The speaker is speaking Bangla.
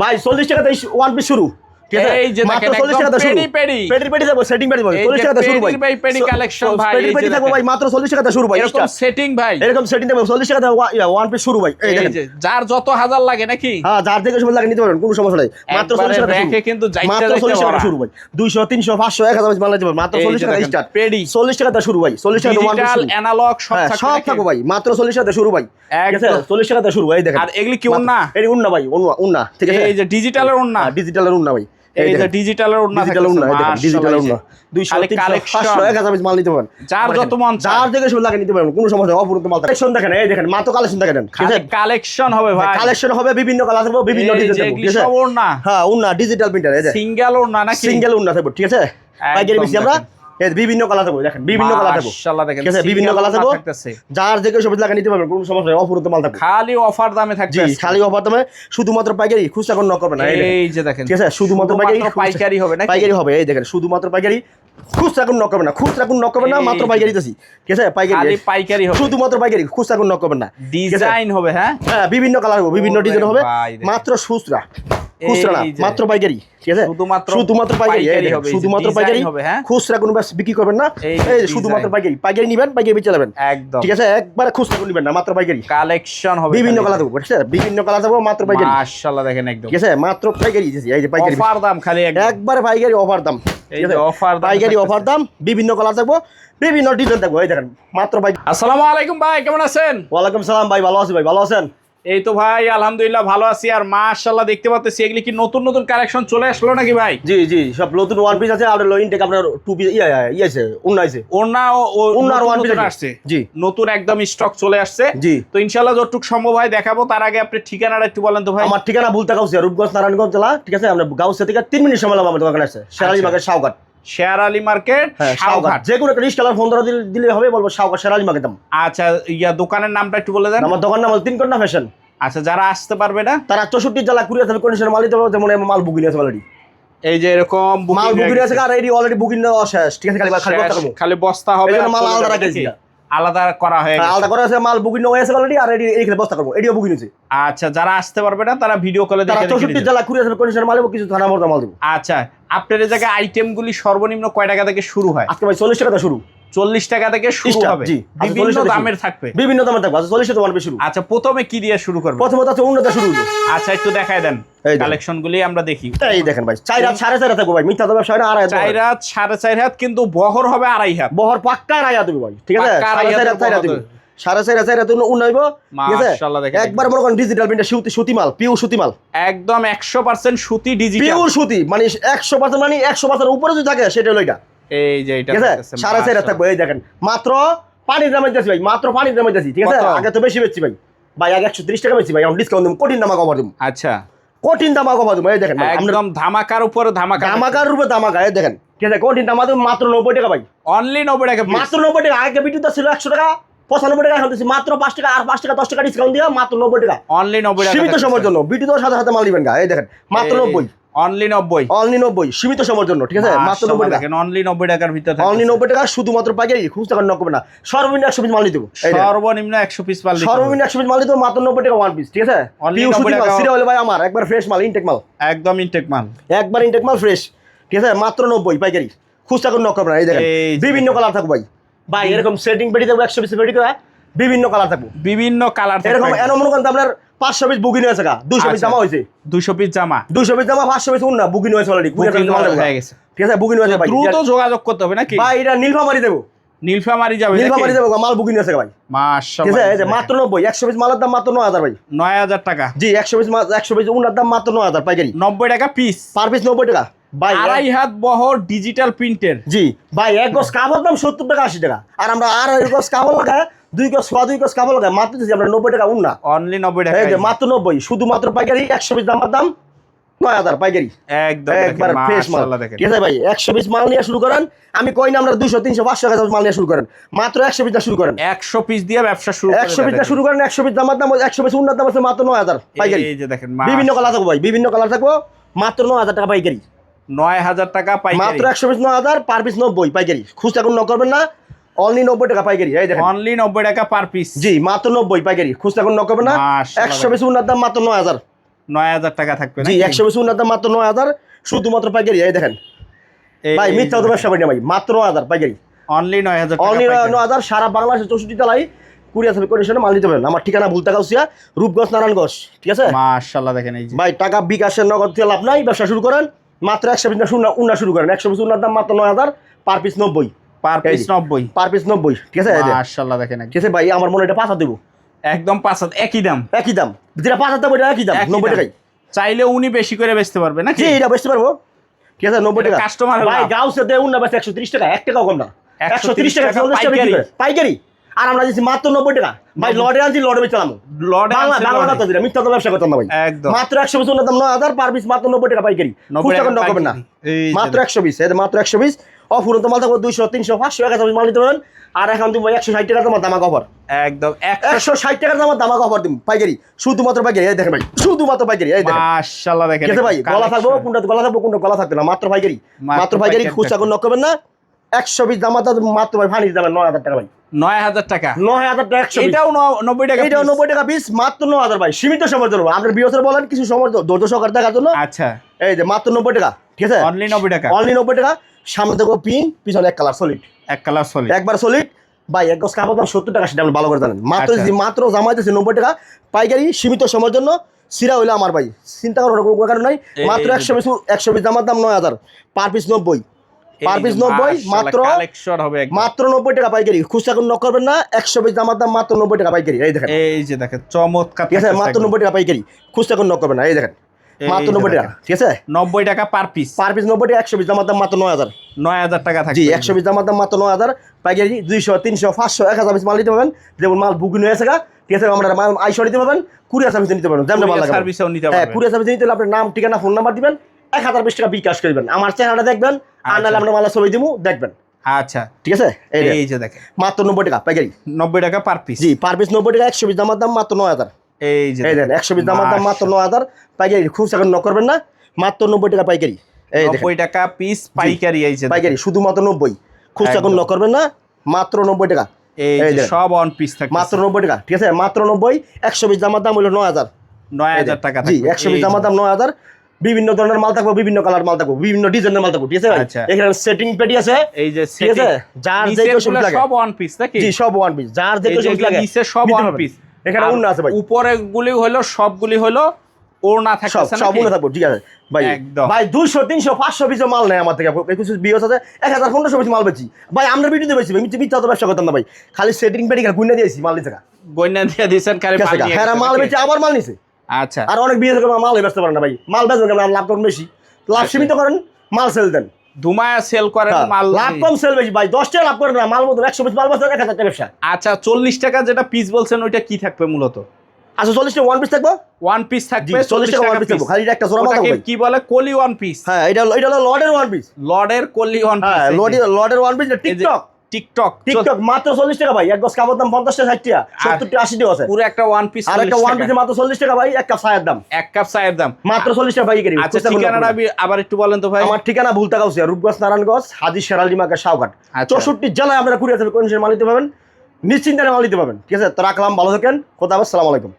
ভাই 40 টাকা থেকে ওয়ান পিস শুরু। ঠিক আছে, এই যে মাত্র দেখেন 40 টাকা থেকে শুরু। পেডি পেডি দেবো, সেটিং পেডি দেবো, 40 টাকা থেকে শুরু ভাই। পেডি কালেকশন ভাই, এই পেডি যে থাকবো ভাই, মাত্র 40 টাকা থেকে শুরু ভাই। এরকম সেটিং ভাই, এরকম সেটিং দেবো 40 টাকা থেকে ওয়ান পিস শুরু ভাই। এই এই দেখেন, যে যার যত হাজার লাগে নাকি, হ্যাঁ যার থেকে সময় লাগে নিতে পারবেন, কোনো সমস্যা নাই। মাত্র 40 টাকা থেকে শুরু। কিন্তু মাত্র 40 টাকা থেকে শুরু ভাই। 200 300 500 1000 মাল নিতে পারবেন, মাত্র 40 টাকা স্টার্ট। পেডি 40 টাকা থেকে শুরু ভাই। 40 টাকা থেকে ওয়ান পিস ডিজিটাল শুরু। অ্যানালগ সব হ্যাঁ, সব থাকবো ভাই, মাত্র 40 টাকা থেকে শুরু ভাই। ঠিক আছে, 40 টাকা থেকে শুরু। এই দেখেন, আর এগুলি কি উন্না? এই উন্না ভাই, উন্না। ঠিক আছে, এই যে ডিজিটালের উন্না, ডিজিটালের উন্না ভাই। এই যে ডিজিটালের উন্না, ডিজিটাল উন্না, এই দেখেন ডিজিটাল উন্না। 200 300 500 1000 মাল নিতে পারবেন, যার যত মন যার থেকে সব লাগে নিতে পারবেন, কোনো সমস্যা নেই। অপূর্ণ মাল কালেকশন দেখেন, এই দেখেন মাত্র কালেকশন দেখেন। ঠিক আছে, কালেকশন হবে ভাই, কালেকশন হবে, বিভিন্ন কালার থাকবে, বিভিন্ন ডিজাইন থাকবে। ঠিক আছে, সব উন্না, হ্যাঁ উন্না ডিজিটাল প্রিন্টার। এই যে সিঙ্গেল উন্না নাকি, সিঙ্গেল উন্না থাকবে। ঠিক আছে, পাইকারি বেশি আমরা এই বিভিন্ন কালার থাকবে, দেখেন বিভিন্ন কালার থাকবে। মাশাআল্লাহ দেখেন, ঠিক আছে, বিভিন্ন কালার থাকবে, থাকতেছে, যার থেকে সব লাগে নিতে পারবেন, কোনো সমস্যা নেই। অপূর্ণ মাল থাকবে, খালি অফার দামে থাকবে। জি, খালি অফার দামে, শুধুমাত্র পাইকারি, খুচরা কোনো নক করবে না। এই যে দেখেন, ঠিক আছে, শুধুমাত্র পাইকারি হবে নাকি, পাইকারি হবে। এই দেখেন, শুধুমাত্র পাইকারি, খুচরা কোনো নক করবে না, খুচরা কোনো নক করবে না, মাত্র পাইকারি দিতেছি। ঠিক আছে, পাইকারি পাইকারি হবে, শুধুমাত্র পাইকারি, খুচরা কোনো নক করবেন না। ডিজাইন হবে, হ্যাঁ হ্যাঁ, বিভিন্ন কালার হবে, বিভিন্ন ডিজাইন হবে, মাত্র খুচরা, খুচরা না, মাত্র পাইকারি। ঠিক আছে, শুধুমাত্র পাইকারি হবে, শুধুমাত্র পাইকারি হবে। হ্যাঁ, খুচরা কোনো বাস বিক্রি করবেন না। এই শুধুমাত্র পাইকারি, পাইকারি নিবেন, পাইকারি বেচে যাবেন একদম। ঠিক আছে, একবার খুচরা করে নিবেন না, মাত্র পাইকারি। কালেকশন হবে, বিভিন্ন কালার থাকবে। ঠিক আছে, বিভিন্ন কালার থাকবে, মাত্র পাইকারি। মাশাআল্লাহ দেখেন একদম, ঠিক আছে, মাত্র পাইকারি দিয়েছি। এই যে পাইকারি অফার দাম, খালি একবার পাইকারি অফার দাম। এই যে অফার দাম, পাইকারি অফার দাম, বিভিন্ন কালার থাকবো, বিভিন্ন ডিজাইন থাকবো। এই দেখেন মাত্র পাইকারি। আসসালামু আলাইকুম ভাই, কেমন আছেন? ওয়ালাইকুম সালাম ভাই, ভালো আছি ভাই, ভালো আছেন? এই তো ভাই আলহামদুলিল্লাহ ভালো আছি। আর মাশাআল্লাহ দেখতে পাচ্ছি এগুলি কি নতুন নতুন কালেকশন চলে আসলো নাকি ভাই? জি জি, সব নতুন ওয়ান পিস আছে, আর ইনটেক আপনার টু পিস আছে, উন্না আছে, ওনার ওয়ান পিস আসছে। জি, নতুন একদম স্টক চলে আসছে। জি, তো ইনশাআল্লাহ যতটুক সম্ভব হয় দেখাবো। তার আগে আপনি ঠিকানাটা একটু বলেন তো ভাই। আমার ঠিকানা ভুলতা গাউসিয়া, রূপগঞ্জ নারায়ণগঞ্জ জেলা। ঠিক আছে, আমরা গাউসিয়া থেকে 3 মিনিট সময় লাগবে আমার দোকানে আসছে, শেরালি মার্কেট শাওঘাট। শের আলী মার্কেট শাওঘাট, যে কোনো একটা রিস্টালার ফোন ধরা দিলে হবে, বলবো শাওঘাট শেরালি মার্কেট দাম। আচ্ছা, দোকানের নামটা একটু বলে দেন। আমার দোকান নাম 3 কন্যা ফ্যাশন। আচ্ছা, যারা আসতে পারবে না তারা 64 জেলা কুরিয়ার সার্ভিস কন্ডিশনের মাল দিতে পারবে, যেমন মাল বুকিং আছে অলরেডি। এই যে এরকম মাল বুকিং আছে, আর এডি অলরেডি বুকিং শেষ। ঠিক আছে, খালি বস্তা হবে, মাল আলাদা রাখেছি, আলাদা করা হয়ে গেছে, আলাদা করা আছে, মাল বুকিং হয়ে আছে অলরেডি, আর এডি এইখানে বস্তা করব, এডিও বুকিং আছে। আচ্ছা, যারা আসতে পারবে না তারা ভিডিও কলে দেখে তারা 64 জেলা কুরিয়ার সার্ভিস কন্ডিশনের মাল, কিছু থানা মর্দা মাল দেব। আচ্ছা, আপনার এই জায়গায় আইটেমগুলি সর্বনিম্ন কয় টাকা থেকে শুরু হয়? আজকে ভাই 40 টাকা থেকে শুরু, 40 টাকা থেকে শুরু হবে। জি, বিভিন্ন দামের থাকবে, বিভিন্ন দামের থাকবে। আচ্ছা, 40 টাকা ওয়ান পিস শুরু। আচ্ছা, প্রথমে কি দিয়ে শুরু করব? প্রথমত আছে উন্নত শুরু। আচ্ছা, একটু দেখায় দেন এই কালেকশনগুলি আমরা দেখি। এই দেখেন ভাই, 4 হাত 4.5 থাকবে ভাই, মিথ্যা দাম 4.5 হাত, 4 হাত 4.5 হাত, কিন্তু বহর হবে 2.5 হাত, বহর পাক্কা 2.5 হাত দেবে ভাই। ঠিক আছে, 4.5 হাত 4 হাত দেবে, 4.5 হাত উন্নয়ব। ঠিক আছে, একবার মনে করেন ডিজিটাল প্রিন্টার, সুতি মাল, পিওর সুতি মাল, একদম 100% সুতি ডিজিটাল, পিওর সুতি, মানে 100%, মানে 100% উপরে যদি থাকে সেটা হলো এটা। এই যে এটা ঠিক আছে, 4.5 হাত থাকবে। এই দেখেন মাত্র পানির দামে যাচ্ছি ভাই, মাত্র পানির দামে যাচ্ছি। ঠিক আছে, আগে তো বেশি বেচছি ভাই, আগে 130 টাকা বেচছি ভাই, এখন ডিসকাউন্ট দেব, কঠিন দামা কভার দেব। আচ্ছা, কঠিন দামা কভার দেব। এই দেখেন একদম ধামাকার উপরে ধামাকা, ধামাকার উপরে ধামাকা। এই দেখেন, ঠিক আছে, কঠিন দামা দেব, মাত্র 90 টাকা ভাই, অনলি 90 টাকা, মাত্র 90 টাকা। আগে বিদ্যুৎ ছিল 100 টাকা, 95 টাকা, এখন দিচ্ছি মাত্র 5 টাকা, আর 5 টাকা 10 টাকা ডিসকাউন্ট দিয়ে মাত্র 90 টাকা, অনলি 90 টাকা, সীমিত সময়ের জন্য। বিদ্যুৎ সাথে সাথে মাল দিবেন গা। এই দেখেন মাত্র 90, অনলি 90, অনলি 90, সীমিত সময়ের জন্য। ঠিক আছে, মাত্র 90 টাকা, অনলি 90 টাকার ভিতরে, অনলি 90 টাকা, শুধুমাত্র পাইকারি, খুচরা করে নক করবে না। সর্বনিম্ন 100 পিস মাল দিতে হবে, সর্বনিম্ন 100 পিস মাল দিতে হবে, সর্বনিম্ন 100 পিস মাল দিতে হবে, মাত্র 90 টাকা ওয়ান পিস। ঠিক আছে, পিওর সুতি মাল, সিরিয়াল ভাই আমার, একবার ফ্রেশ মাল, ইনটেক মাল, একদম ইনটেক মাল, একবার ইনটেক মাল ফ্রেশ। ঠিক আছে, মাত্র 90 পাইকারি, খুচরা করে নক করবে না। এই দেখেন বিভিন্ন কালার থাকবে ভাই, ভাই এরকম সেটিং পেটি থাকবে 100 পিস পেটি করে, বিভিন্ন কালার থাকবে, বিভিন্ন কালার থাকবে। এরকম এমন মনে করেন আপনার 500 পিস বুকিং হয়েছে, 200 পিস জামা হয়েছে, 200 পিস জামা, 200 পিস জামা, 500 পিস উন্না বুকিং হয়েছে অলরেডি, হয়ে গেছে। ঠিক আছে, বুকিং হয়েছে ভাই, দ্রুত যোগাযোগ করতে হবে নাকি ভাই? এটা নীলফামারি দেবো, নীলফামারি যাবে, নীলফামারি দেবো, মাল বুকিং হয়েছে ভাই, মাশাআল্লাহ। ঠিক আছে, এই যে মাত্র 90, 100 পিস মালের দাম মাত্র 9000 ভাই, 9000 টাকা। জি, 100 পিস মাল, 100 পিস উন্নার দাম মাত্র 9000 পাইকারি, 90 টাকা পিস, পার পিস 90 টাকা ভাই, 2.5 হাত বহর ডিজিটাল প্রিন্টের। জি ভাই, এক গজ কাপড় দাম 70 টাকা 80 টাকা, আর আমরা আর এক গজ কাপড় লাগায় 2 গজ 2 গজ কাপড় লাগায় মাত্র দিচ্ছি আমরা 90 টাকা উন্না, অনলি 90 টাকা, এই যে মাত্র 90, শুধুমাত্র পাইকারি, 100 পিস দামের দাম 9000 পাইকারি, একদম একবার ফ্রেশ মাল। দেখেন, ঠিক আছে ভাই, 100 পিস মাল নিয়ে শুরু করেন, আমি কই না আমরা 200 300 500 টাকা মাল নিয়ে শুরু করেন, মাত্র 100 পিস শুরু করেন, 100 পিস দিয়ে ব্যবসা শুরু করেন, 100 পিস শুরু করেন, 100 পিস দামের দাম, 100 পিস উন্নার দাম আছে মাত্র 9000 পাইকারি। এই যে দেখেন বিভিন্ন কালার থাকবে ভাই, বিভিন্ন কালার থাকবে, মাত্র 9000 টাকা পাইকারি, 9000 টাকা পাইকারি, মাত্র 100 পিস 9000, পার পিস 90 পাইকারি, খুচরা কোন নক করবেন না, অনলি 90 টাকা পাইকারি। এই দেখেন অনলি 90 টাকা পার পিস, জি, মাত্র 90 পাইকারি, খুচরা কোন নক করবেন না, 100 পিস উন্নার দাম মাত্র 9000, 9000 টাকা থাকবে জি 100 পিস উন্নার দাম মাত্র 9000 শুধুমাত্র পাইকারি। এই দেখেন ভাই মিথ্যা তো ব্যবসা করি না ভাই, মাত্র 9000 পাইকারি, অনলি 9000 টাকা, অনলি 9000। সারা বাংলাদেশে 64 জেলায় কুরিয়ার সার্ভিস কন্ডিশনে মাল নিতে পারেন। আমার ঠিকানা ভুলতা গাউসিয়া, রূপগঞ্জ, নারায়ণগঞ্জ, ঠিক আছে? মাশাআল্লাহ দেখেন এই যে ভাই টাকা বিকাশের নগদ দিয়ে লাভ নাই, ব্যবসা শুরু করেন মাত্র 100 পিস উন্না শুরু করেন। 100 পিস উন্নার দাম মাত্র 9000, per piece 90, per piece 90, per piece 90, ঠিক আছে? মাশাআল্লাহ দেখেন ঠিক আছে ভাই, আমার মনে এটা 5 দেব, একদম 5 একই দাম, একই দাম, যেটা 5 দেব এটা একই দাম 90 টাকায়। চাইলে উনি বেশি করে বেচতে পারবে নাকি? জি এটা বেচতে পারবো, ঠিক আছে? 90 টাকা কাস্টমার ভাই গাউসে দেয় উন্না বেচে 130 টাকা, 1 টাকাও কম না, 130 টাকা 40 টাকা পাইকারি। আর আমরা দিচ্ছি মাত্র 90 টাকা ভাই। লড়ে আনছি, লড়ে বেচলাম, বাংলা কথা দিলাম, মিথ্যা তো ব্যবসা করতাম না ভাই। মাত্র 100 পিস উন্নার দাম 9000, পার পিস মাত্র 90 টাকা পাইকারি, খুচরা কোনো করবেন না, মাত্র 100 পিস। এই মাত্র 100 পিস অফুরন্ত মাল থাকবে 200 300 500 1000 পিস মাল নিতে পারেন। আর এখন তুমি 160 টাকা তোমার দামাক অফার, একদম 160 টাকা দাম দামাক অফার দিম পাইকারি, শুধুমাত্র পাইকারি। এই দেখেন ভাই, শুধুমাত্র পাইকারি। এই দেখেন মাশাআল্লাহ দেখেন ভাই, গলা থাকবো কোনটা গলা থাকবো কোনটা গলা থাকবে না, মাত্র পাইকারি, মাত্র পাইকারি, খুচরা কোনো করবেন না। 100 পিস দাম মাত্র ভাই ফানি দাম 9000 টাকা ভাই, 9000 টাকা, 9000 টাকা 100 এটাও 90 টাকা, এটাও 90 টাকা পিস, মাত্র 9000 ভাই। সীমিত সময়ের জন্য আপনার বিয়সের বলেন কিছু সময় ধৈর্য সহকারে দেখার জন্য। আচ্ছা এই যে মাত্র 90 টাকা, ঠিক আছে? অনলি 90 টাকা, অনলি 90 টাকা। সামনে দেখো পিন, পিছনে এক কালার সলিড, এক কালার সলিড, একবার সলিড ভাই। এক গজ কাপড় দাম 70 টাকা, সেটা আপনি ভালো করে জানেন। মাত্র মাত্র জামাইতেছে 90 টাকা পাইকারি, সীমিত সময়ের জন্য। সিরা হইলো আমার ভাই, চিন্তা করার কোনো কারণ নাই। মাত্র 100 পিস জামার দাম 9000, পার পিস 90, পার পিস 90, মাত্র কালেকশন হবে মাত্র 90 টাকা পাইকারি, খুচরা কোনো নক করবেন না। 100 পিস জামার দাম মাত্র 90 টাকা পাইকারি। এই দেখেন, এই যে দেখেন চমৎকার, ঠিক আছে? মাত্র 90 টাকা পাইকারি, খুচরা কোনো নক করবেন না। এই দেখেন মাত্র 90 টাকা, ঠিক আছে? 90 টাকা পার পিস, পার পিস 90 টাকা। 100 পিস জামার দাম মাত্র 9000, 9000 টাকা থাকবে। জি 100 পিস জামার দাম মাত্র 9000 পাইকারি। 200 300 500 1000 পিস মাল নিতে পারবেন, যেমন মাল বুকিং হয়ে গেছে, ঠিক আছে? আমরা মাল আইসো নিতে পারবেন, কুরিয়ার সার্ভিসে নিতে পারবেন, যেমন ভালো লাগে সার্ভিসেও নিতে পারবেন। পারবেন, কুরিয়ার সার্ভিসে নিতে হলে আপনার নাম, ঠিকানা, ফোন নাম্বার দিবেন, 1020 টাকা বিকাশ করবেন, আমার চেহারাটা দেখবেন, আর নাহলে আমরা মালা ছবি দিমু, দেখবেন। আচ্ছা ঠিক আছে? এই যে দেখেন মাত্র 90 টাকা পাইকারি, 90 টাকা পার পিস, জি পার পিস 90 টাকা। 100 পিস জামার দাম মাত্র 9000, এই যে দেখেন 100 পিস জামার দাম মাত্র 9000 পাইকারি, খুচরা কোনো নক করবেন না, মাত্র 90 টাকা পাইকারি। এই দেখেন 90 টাকা পিস পাইকারি, এই যে পাইকারি শুধুমাত্র 90, খুচরা কোনো নক করবেন না, মাত্র 90 টাকা। এই যে সব অন পিস থাকে মাত্র 90 টাকা, ঠিক আছে? মাত্র 90। 100 পিস জামার দাম হলো 9000 টাকা জি থাকবে, 100 পিস জামার দাম 9000। বিভিন্ন ধরনের মাল থাকবে, বিভিন্ন কালার মাল থাকবে, বিভিন্ন ডিজাইনের মাল থাকবে, ঠিক আছে? এখানে সেটিং পেটি আছে, এই যে ঠিক আছে? যার যে সুবিধা লাগে সব ওয়ান পিস নাকি? জি সব ওয়ান পিস, যার যে সুবিধা লাগে নিচে সব ওয়ান পিস। এখানে ওন্না আছে ভাই, উপরে গুলি হলো সবগুলি হলো ওড়না থাকছে না, সব ওন্না থাকবে, ঠিক আছে ভাই? ভাই 200 300 500 পিস মাল নেয় আমার থেকে, কিছু বিয়স আছে 1000 1500 পিস মাল বেচি ভাই, আমরা ভিডিওতে বেচি, মিথ্যা তো ব্যবসা করতাম না ভাই। খালি সেটিং পেটি গুইনা দিয়েছি, মাল নিছে, গয়না দিয়ে দিয়েছেন, খালি মাল নিয়ে হ্যাঁ মাল বেচে আবার মাল নিছে। আচ্ছা, আর অনেক বিয়ে থেকে মাল বেচতে পারেন না ভাই, মাল বেচবেন কেন? লাভ করুন বেশি, লাভ সীমিত করেন, মাল সেল দেন, ধুমায়া সেল করেন মাল, লাভ কম সেল বেশি ভাই। 10 টাকা লাভ করেন না, মাল মতো 100 পিস মাল বেচেন 1000 টাকা ব্যবসা। আচ্ছা 40 টাকা যেটা পিস বলছেন ওইটা কি থাকবে মূলত? আচ্ছা 40 টাকা ওয়ান পিস থাকবে, ওয়ান পিস থাকবে, 40 টাকা ওয়ান পিস থাকবে, খালি একটা জোড়া মাল থাকবে। কি বলে কলি ওয়ান পিস? হ্যাঁ এটা হলো লর্ডের ওয়ান পিস, লর্ডের কলি ওয়ান পিস। হ্যাঁ লর্ডের ওয়ান পিস। টিকটক মাত্র 40 টাকা ভাই, এক গজ কাপড় দাম 50 টাকা 60 টাকা 70 টাকা 80 টাকা আছে পুরো একটা ওয়ান পিস। আর একটা ওয়ান পিস মাত্র 40 টাকা ভাই, এক কাপ চায়ের দাম, এক কাপ চায়ের দাম মাত্র 40 টাকা ভাই। আচ্ছা ঠিকানাটা আবার একটু বলেন তো ভাই। আমার ঠিকানা ভুলতা গাউসিয়া, রূপগঞ্জ, নারায়ণগঞ্জ, হাজী শেরালি মার্কেট, শাওঘাট। 64 জেলায় আপনারা কুরিয়ার সার্ভিস মাল নিতে পাবেন, নিশ্চিন্তে মাল নিতে পাবেন, ঠিক আছে? তো রাখলাম, ভালো থাকেন, খোদা হাফেজ, আসসালামু আলাইকুম।